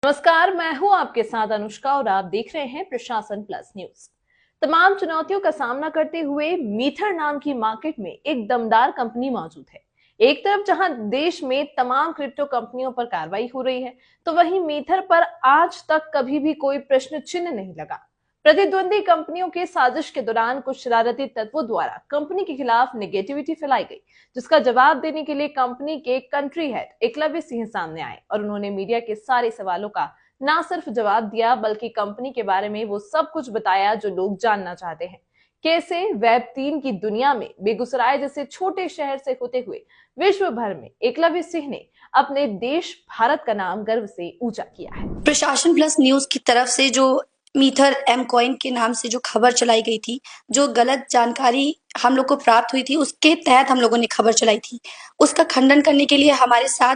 नमस्कार, मैं हूं आपके साथ अनुष्का और आप देख रहे हैं प्रशासन प्लस न्यूज। तमाम चुनौतियों का सामना करते हुए मीथर नाम की मार्केट में एक दमदार कंपनी मौजूद है। एक तरफ जहां देश में तमाम क्रिप्टो कंपनियों पर कार्रवाई हो रही है, तो वहीं मीथर पर आज तक कभी भी कोई प्रश्न चिन्ह नहीं लगा। प्रतिद्वंदी कंपनियों के साजिश के दौरान कुछ शरारती तत्वों द्वारा कंपनी के खिलाफ नेगेटिविटी फैलाई गई, जिसका जवाब देने के लिए कंपनी के कंट्री हेड एकलव्य सिंह सामने आए और उन्होंने मीडिया के सारे सवालों का ना सिर्फ जवाब दिया बल्कि कंपनी के बारे में वो सब कुछ बताया जो लोग जानना चाहते हैं। कैसे वेब 3 की दुनिया में बेगूसराय जैसे छोटे शहर से होते हुए विश्व भर में एकलव्य सिंह ने अपने देश भारत का नाम गर्व से ऊंचा किया है। प्रशासन प्लस न्यूज की तरफ से जो मीथर एम कॉइन के नाम से जो खबर चलाई गई थी, जो गलत जानकारी हम लोग को प्राप्त हुई थी, उसके तहत हम लोगों ने खबर चलाई थी। उसका खंडन करने के लिए हमारे साथ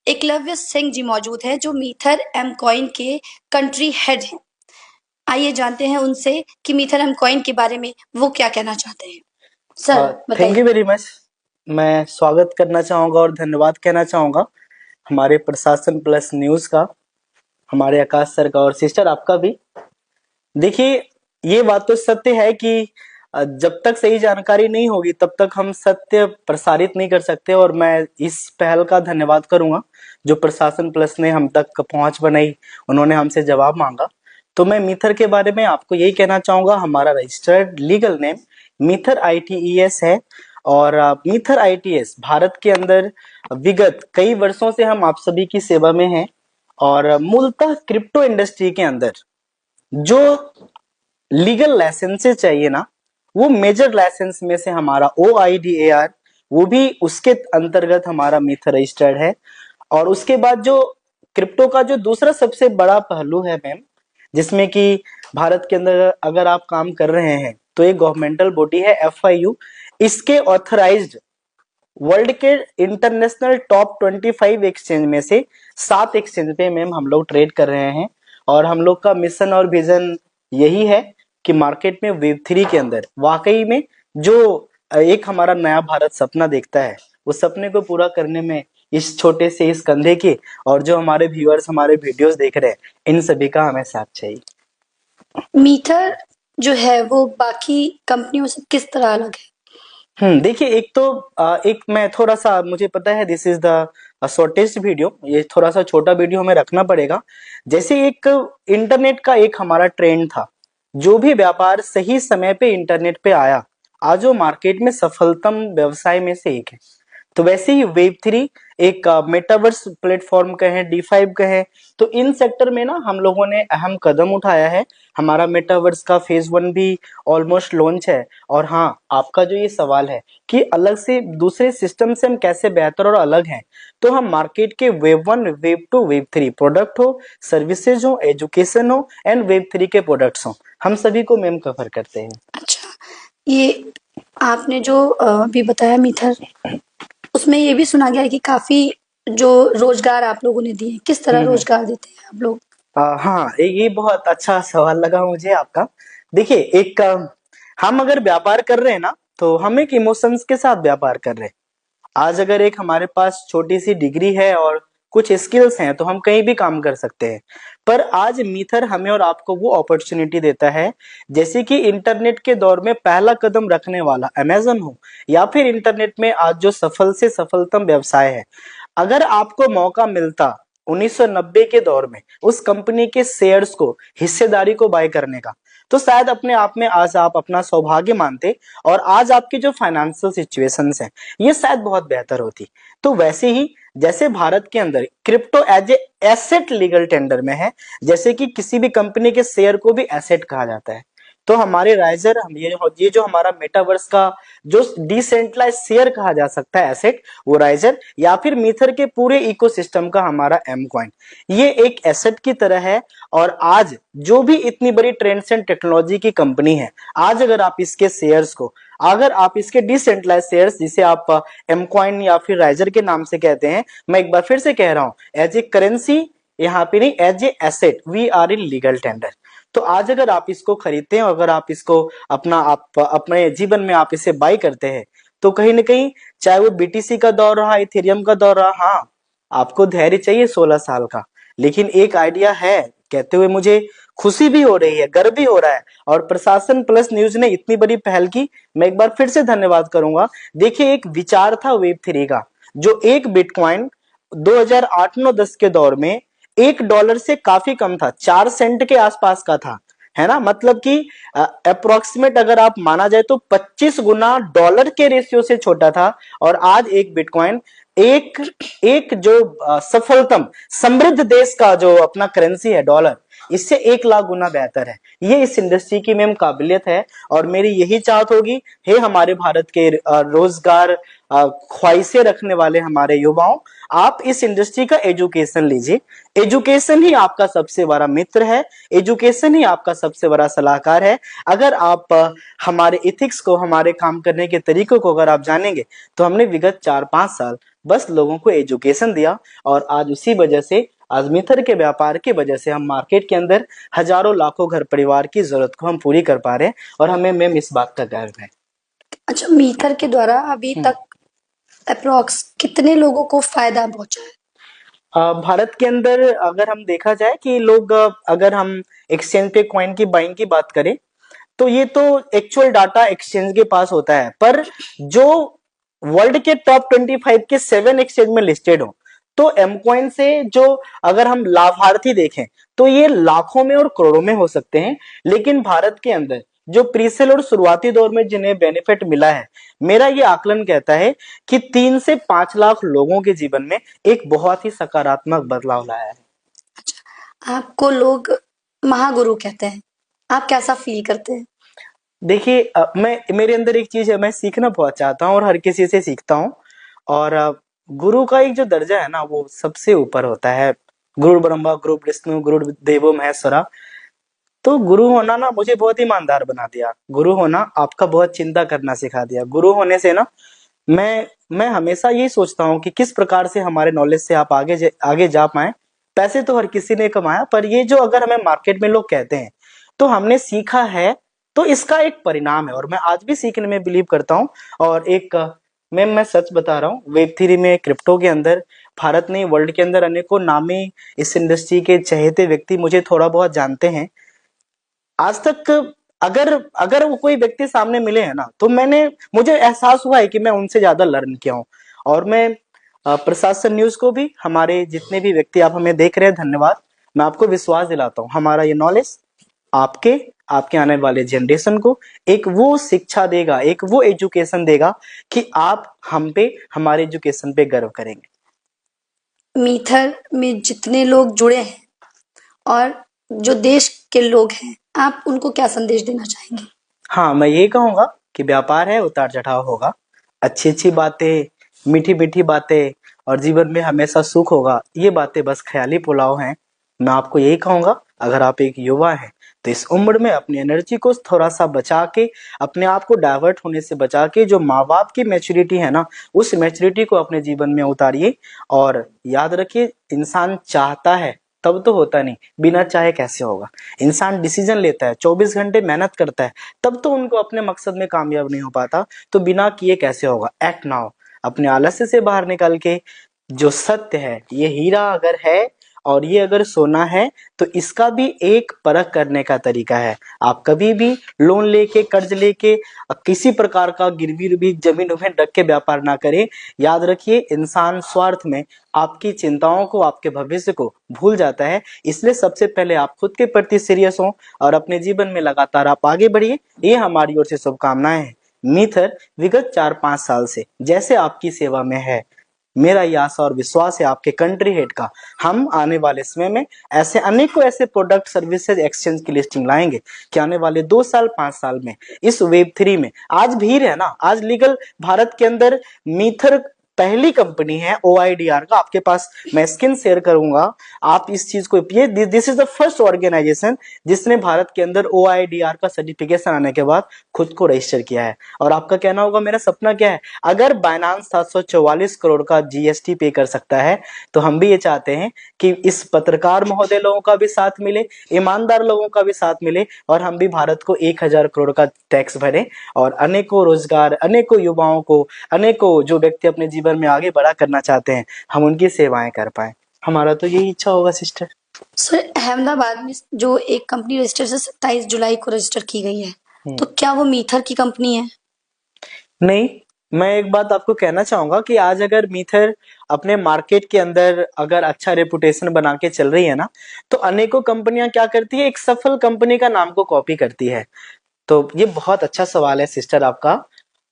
एकलव्य सिंह जी मौजूद हैं, जो मीथर एम कॉइन के कंट्री हेड हैं। आइए जानते हैं उनसे कि मीथर एम कॉइन के बारे में वो क्या कहना चाहते हैं। Sir thank you very much. मैं स्वागत करना चाहूँगा और धन्यवाद कहना चाहूँगा हमारे प्रशासन प्लस न्यूज़ का, हमारे आकाश सर का और सिस्टर आपका भी। देखिए, ये बात तो सत्य है कि जब तक सही जानकारी नहीं होगी तब तक हम सत्य प्रसारित नहीं कर सकते, और मैं इस पहल का धन्यवाद करूँगा जो प्रशासन प्लस ने हम तक पहुँच बनाई, उन्होंने हमसे जवाब मांगा। तो मैं मीथर के बारे में आपको यही कहना चाहूँगा, हमारा रजिस्टर्ड लीगल नेम मीथर ITES है, और मीथर ITES भारत के अंदर विगत कई वर्षों से हम आप सभी की सेवा में हैं, और मूलतः क्रिप्टो इंडस्ट्री के अंदर जो लीगल लाइसेंसेस चाहिए ना, वो मेजर लाइसेंस में से हमारा OIDAR, वो भी उसके अंतर्गत हमारा मीथर रजिस्टर्ड है। और उसके बाद जो क्रिप्टो का जो दूसरा सबसे बड़ा पहलू है मैम, जिसमें कि भारत के अंदर अगर आप काम कर रहे हैं तो एक गवर्नमेंटल बॉडी है FIU, इसके ऑथराइज्ड वर्ल्ड के इंटरनेशनल टॉप 25 एक्सचेंज में से 7 एक्सचेंज पे मैम हम लोग ट्रेड कर रहे हैं। और हम लोग का मिशन और विजन यही है कि मार्केट में वेब 3 के अंदर वाकई में जो एक हमारा नया भारत सपना देखता है, उस सपने को पूरा करने में इस छोटे से इस कंधे के और जो हमारे व्यूअर्स हमारे वीडियोस देख रहे हैं, इन सभी का हमें साथ चाहिए। मीथर जो है वो बाकी कंपनियों से किस तरह अलग है? देखिए, एक तो एक मैं थोड़ा सा, मुझे पता है this is the shortest video, ये थोड़ा सा छोटा वीडियो हमें रखना पड़ेगा। जैसे एक इंटरनेट का एक हमारा ट्रेंड था, जो भी व्यापार सही समय पे इंटरनेट पे आया, आज वो मार्केट में सफलतम व्यवसाय में से एक है। तो वैसे ही वेब 3 एक मेटावर्स प्लेटफॉर्म कहें, D5 कहें, तो इन सेक्टर में ना हम लोगों ने अहम कदम उठाया है। हमारा मेटावर्स का फेज 1 भी ऑलमोस्ट लॉन्च है। और हाँ, आपका जो ये सवाल है कि अलग से दूसरे सिस्टम से हम कैसे बेहतर और अलग हैं, तो हम मार्केट के वेब 1, वेब 2, वेब 3 प्रोडक्ट हो, सर्विसेज हो, एजुकेशन हो एंड वेब 3 के प्रोडक्ट्स हो, हम सभी को मैम कवर करते हैं। अच्छा, ये आपने जो अभी बताया मीथर, उसमें ये भी सुना गया है कि काफी जो रोजगार आप लोगों ने दिए, किस तरह रोजगार देते हैं आप लोग? हाँ, ये बहुत अच्छा सवाल लगा मुझे आपका। देखिए, एक हम अगर व्यापार कर रहे हैं ना, तो हम एक इमोशंस के साथ व्यापार कर रहे हैं। आज अगर एक हमारे पास छोटी सी डिग्री है और कुछ स्किल्स हैं, तो हम कहीं भी काम कर सकते हैं। पर आज मीथर हमें और आपको वो अपॉर्चुनिटी देता है, जैसे कि इंटरनेट के दौर में पहला कदम रखने वाला अमेज़न हो, या फिर इंटरनेट में आज जो सफल से सफलतम व्यवसाय है, अगर आपको मौका मिलता 1990 के दौर में उस कंपनी के शेयर्स को, हिस्सेदारी को बाय करने का, तो शायद अपने आप में आज आप अपना सौभाग्य मानते, और आज आपकी जो फाइनेंशियल सिचुएशंस हैं, ये शायद बहुत बेहतर होती। तो वैसे ही जैसे भारत के अंदर crypto as a asset legal tender में है, जैसे कि किसी भी कंपनी के शेयर को भी एसेट कहा जाता है, तो हमारे राइजर, हम ये जो हमारा मेटावर्स का जो डिसेंट्रलाइज शेयर कहा जा सकता है एसेट, वो राइजर, या फिर मीथर के पूरे इकोसिस्टम का हमारा एम कॉइन, ये एक एसेट की तरह है। और आज जो भी इतनी बड़ी ट्रेंड्स एंड टेक्नोलॉजी की कंपनी है, आज अगर आप इसके शेयर्स को, अगर आप इसके डिसेंट्रलाइज शेयर्स, जिसे आप एम कॉइन या फिर राइजर के नाम से कहते हैं, मैं एक बार फिर से कह रहा हूं, एज ए करेंसी यहाँ पे नहीं, as a asset we are in legal tender. तो आज अगर आप इसको खरीदते हैं, अगर आप इसको आप अपने जीवन में आप इसे बाय करते हैं, तो कहीं ना कहीं, चाहे वो BTC का दौर रहा, इथेरियम का दौर रहा, हाँ, आपको धैर्य चाहिए 16 साल का, लेकिन एक आइडिया है कहते हुए मुझे खुशी भी हो रही है, गर्व भी हो रहा है। और प्रशासन प्लस न्यूज ने इतनी बड़ी पहल की, मैं एक बार फिर से धन्यवाद करूंगा। देखिए, एक विचार था वेब 3 का, जो एक बिटकॉइन 2008-9-10 के दौर में $1 से काफी कम था, 4 सेंट के आसपास का था, है ना। मतलब कि अप्रोक्सीमेट अगर आप माना जाए तो 25 गुना डॉलर के रेशियो से छोटा था। और आज एक बिटकॉइन एक एक जो सफलतम समृद्ध देश का जो अपना करेंसी है डॉलर, इससे 1 लाख गुना बेहतर है। ये इस इंडस्ट्री की मैम काबिलियत है। और मेरी यही चाहत होगी, हे हमारे भारत के रोजगार ख्वाहिशें रखने वाले हमारे युवाओं, आप इस इंडस्ट्री का एजुकेशन लीजिए। एजुकेशन ही आपका सबसे बड़ा मित्र है, एजुकेशन ही आपका सबसे बड़ा सलाहकार है। अगर आप हमारे इथिक्स को, हमारे काम करने के तरीकों को अगर आप जानेंगे, तो हमने विगत 4-5 साल बस लोगों को एजुकेशन दिया, और आज उसी वजह से, आज मिथर के व्यापार की वजह से हम मार्केट के अंदर हजारों लाखों घर परिवार की जरूरत को हम पूरी कर पा रहे हैं। और हमें मैम इस बात का गर्व है। अच्छा, मीथर के द्वारा अभी तक अप्रोक्स कितने लोगों को फायदा पहुंचा है? भारत के अंदर अगर हम देखा जाए कि लोग अगर हम एक्सचेंज पे कॉइन की बाइंग की बात करें, तो ये तो एक्चुअल डाटा एक्सचेंज के पास होता है। पर जो वर्ल्ड के टॉप 25 के 7 एक्सचेंज में लिस्टेड हो, तो एमकॉइन से जो अगर हम लाभार्थी देखें, तो ये लाखों में और करोड़ों में हो सकते हैं। लेकिन भारत के अंदर जो प्रीसेल और शुरुआती दौर में जिन्हें बेनिफिट मिला है, मेरा ये आकलन कहता है कि 3 से 5 लाख लोगों के जीवन में एक बहुत ही सकारात्मक बदलाव लाया है। आपको लोग महागुरु कहते हैं, आप कैसा फील करते हैं? देखिए, मैं मेरे अंदर एक चीज है, मैं सीखना बहुत चाहता हूँ और हर किसी से सीखता हूँ। और गुरु का एक जो दर्जा है ना, वो सबसे ऊपर होता है। गुरु ब्रह्मा, गुरु विष्णु, गुरु देवो महेश्वरा। तो गुरु होना ना मुझे बहुत ईमानदार बना दिया। गुरु होना आपका बहुत चिंता करना सिखा दिया। गुरु होने से ना मैं हमेशा यही सोचता हूँ कि किस प्रकार से हमारे नॉलेज से आप आगे जा पाए। पैसे तो हर किसी ने कमाया, पर ये जो अगर हमें मार्केट में लोग कहते हैं, तो हमने सीखा है, तो इसका एक परिणाम है। और मैं आज भी सीखने में बिलीव करता हूँ। और एक मैं सच बता रहा हूँ, वेब 3 में, क्रिप्टो के अंदर भारत नहीं, वर्ल्ड के अंदर अनेकों नामी इस इंडस्ट्री के चहेते व्यक्ति मुझे थोड़ा बहुत जानते हैं। आज तक अगर अगर वो कोई व्यक्ति सामने मिले हैं ना, तो मुझे एहसास हुआ है कि मैं उनसे ज्यादा लर्न किया हूँ। और मैं प्रशासन न्यूज को भी, हमारे जितने भी व्यक्ति आप हमें देख रहे हैं, धन्यवाद। मैं आपको विश्वास दिलाता हूँ, हमारा ये नॉलेज आपके आने वाले जनरेशन को एक वो शिक्षा देगा, एक वो एजुकेशन देगा कि आप हम पे, हमारे एजुकेशन पे गर्व करेंगे। मीथर में जितने लोग जुड़े हैं और जो देश के लोग हैं, आप उनको क्या संदेश देना चाहेंगे? हाँ, मैं यही कहूंगा कि व्यापार है, उतार चढ़ाव होगा, अच्छी अच्छी बातें, मीठी मीठी बातें, और जीवन में हमेशा सुख होगा, ये बातें बस ख्याली पुलाव हैं। मैं आपको यही कहूंगा, अगर आप एक युवा हैं, तो इस उम्र में अपनी एनर्जी को थोड़ा सा बचा के, अपने आप को डाइवर्ट होने से बचा के, जो माँ बाप की मैच्योरिटी है ना, उस मैच्योरिटी को अपने जीवन में उतारिए। और याद रखिए, इंसान चाहता है तब तो होता नहीं, बिना चाहे कैसे होगा। इंसान डिसीजन लेता है, 24 घंटे मेहनत करता है, तब तो उनको अपने मकसद में कामयाब नहीं हो पाता। तो बिना किए कैसे होगा? Act now. अपने आलस्य से बाहर निकल के, जो सत्य है, ये हीरा अगर है और ये अगर सोना है, तो इसका भी एक परख करने का तरीका है। आप कभी भी लोन लेके, कर्ज लेके, किसी प्रकार का गिरवी भी जमीन उमें रख के व्यापार ना करें। याद रखिए, इंसान स्वार्थ में आपकी चिंताओं को, आपके भविष्य को भूल जाता है। इसलिए सबसे पहले आप खुद के प्रति सीरियस हो और अपने जीवन में लगातार आप आगे बढ़िए। ये हमारी ओर से शुभकामनाएं हैं। मीथर विगत 4-5 साल से जैसे आपकी सेवा में है, मेरा ये आशा और विश्वास है आपके कंट्री हेड का, हम आने वाले समय में ऐसे अनेकों ऐसे प्रोडक्ट सर्विसेज एक्सचेंज की लिस्टिंग लाएंगे कि आने वाले 2 साल 5 साल में इस वेब 3 में, आज भीड़ है ना, आज लीगल भारत के अंदर मीथर पहली कंपनी है OIDR का। आपके पास मैं स्क्रीन शेयर करूंगा, आप इस चीज को, ये this is the first organisation जिसने भारत के अंदर OIDR का सर्टिफिकेशन आने के बाद खुद को रजिस्टर किया है। और आपका कहना होगा मेरा सपना क्या है? अगर बाइनांस 744 करोड़ का GST पे कर सकता है, तो हम भी ये चाहते हैं कि इस पत्रकार महोदय लोगों का भी साथ मिले, ईमानदार लोगों का भी साथ मिले, और हम भी भारत को 1000 करोड़ का टैक्स भरें और अनेकों रोजगार, अनेकों युवाओं को, अनेकों जो व्यक्ति अपने जीवन में आगे बड़ा करना चाहते हैं, हम उनकी सेवाएं कर पाए। हमारा तो यही इच्छा होगा सिस्टर। सर, अहमदाबाद में जो एक कंपनी रजिस्टर से 27 जुलाई को रजिस्टर की गई है, तो क्या वो मीथर की कंपनी है? नहीं, मैं एक बात आपको कहना चाहूंगा कि आज अगर मीथर अपने मार्केट के अंदर अगर अच्छा रेपुटेशन बना के चल रही है ना, तो अनेकों कंपनियां क्या करती है, एक सफल कंपनी का नाम को कॉपी करती है। तो ये बहुत अच्छा सवाल है सिस्टर आपका,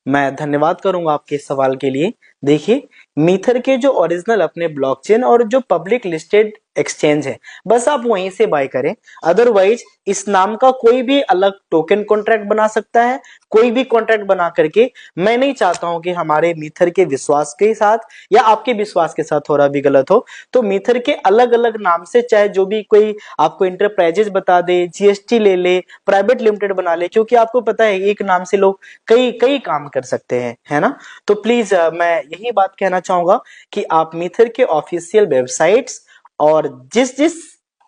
मैं धन्यवाद करूंगा आपके इस सवाल के लिए। देखिए, मीथर के जो ओरिजिनल अपने ब्लॉकचेन और जो पब्लिक लिस्टेड एक्सचेंज है, बस आप वहीं से बाय करें। अदरवाइज इस नाम का कोई भी अलग टोकन कॉन्ट्रैक्ट बना सकता है, कोई भी कॉन्ट्रैक्ट बना करके। मैं नहीं चाहता हूं कि हमारे मीथर के विश्वास के साथ या आपके विश्वास के साथ थोड़ा भी गलत हो। तो मीथर के अलग अलग नाम से चाहे जो भी कोई आपको इंटरप्राइजेज बता दे, जीएसटी ले ले, प्राइवेट लिमिटेड बना ले, क्योंकि आपको पता है एक नाम से लोग कई कई काम कर सकते हैं, है ना। तो प्लीज मैं यही बात कहना चाहूंगा कि आप मीथर के ऑफिशियल वेबसाइट्स और जिस जिस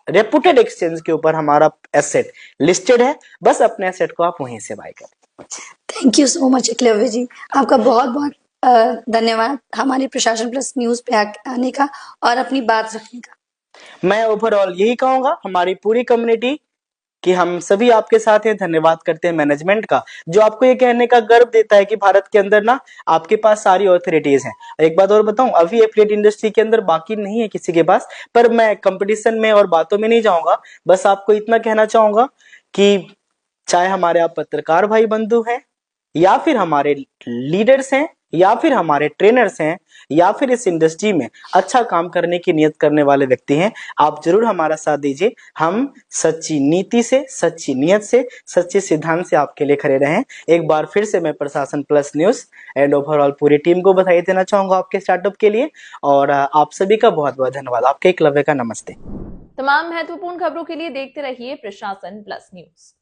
रेपुटेड एक्सचेंज के ऊपर हमारा एसेट लिस्टेड है, बस अपने एसेट को आप वहीं से बाय करें। Thank you so much Eklavya ji, आपका बहुत बहुत धन्यवाद हमारे प्रशासन प्लस न्यूज पे आने का और अपनी बात रखने का। मैं ओवरऑल यही कहूंगा, हमारी पूरी कम्युनिटी कि हम सभी आपके साथ हैं। धन्यवाद करते हैं मैनेजमेंट का, जो आपको ये कहने का गर्व देता है कि भारत के अंदर ना आपके पास सारी ऑथोरिटीज हैं। एक बात और बताऊं, अभी एफिलिएट इंडस्ट्री के अंदर बाकी नहीं है किसी के पास, पर मैं कंपटीशन में और बातों में नहीं जाऊंगा। बस आपको इतना कहना चाहूंगा कि चाहे हमारे आप पत्रकार भाई बंधु हैं, या फिर हमारे लीडर्स हैं, या फिर हमारे ट्रेनर्स हैं, या फिर इस इंडस्ट्री में अच्छा काम करने की नियत करने वाले व्यक्ति हैं, आप जरूर हमारा साथ दीजिए। हम सच्ची नीति से, सच्ची नियत से, सच्चे सिद्धांत से आपके लिए खड़े रहें। एक बार फिर से मैं प्रशासन प्लस न्यूज एंड ओवरऑल पूरी टीम को बधाई देना चाहूंगा आपके स्टार्टअप के लिए, और आप सभी का बहुत बहुत धन्यवाद। आपके एकलव्य का नमस्ते। तमाम महत्वपूर्ण खबरों के लिए देखते रहिए प्रशासन प्लस न्यूज।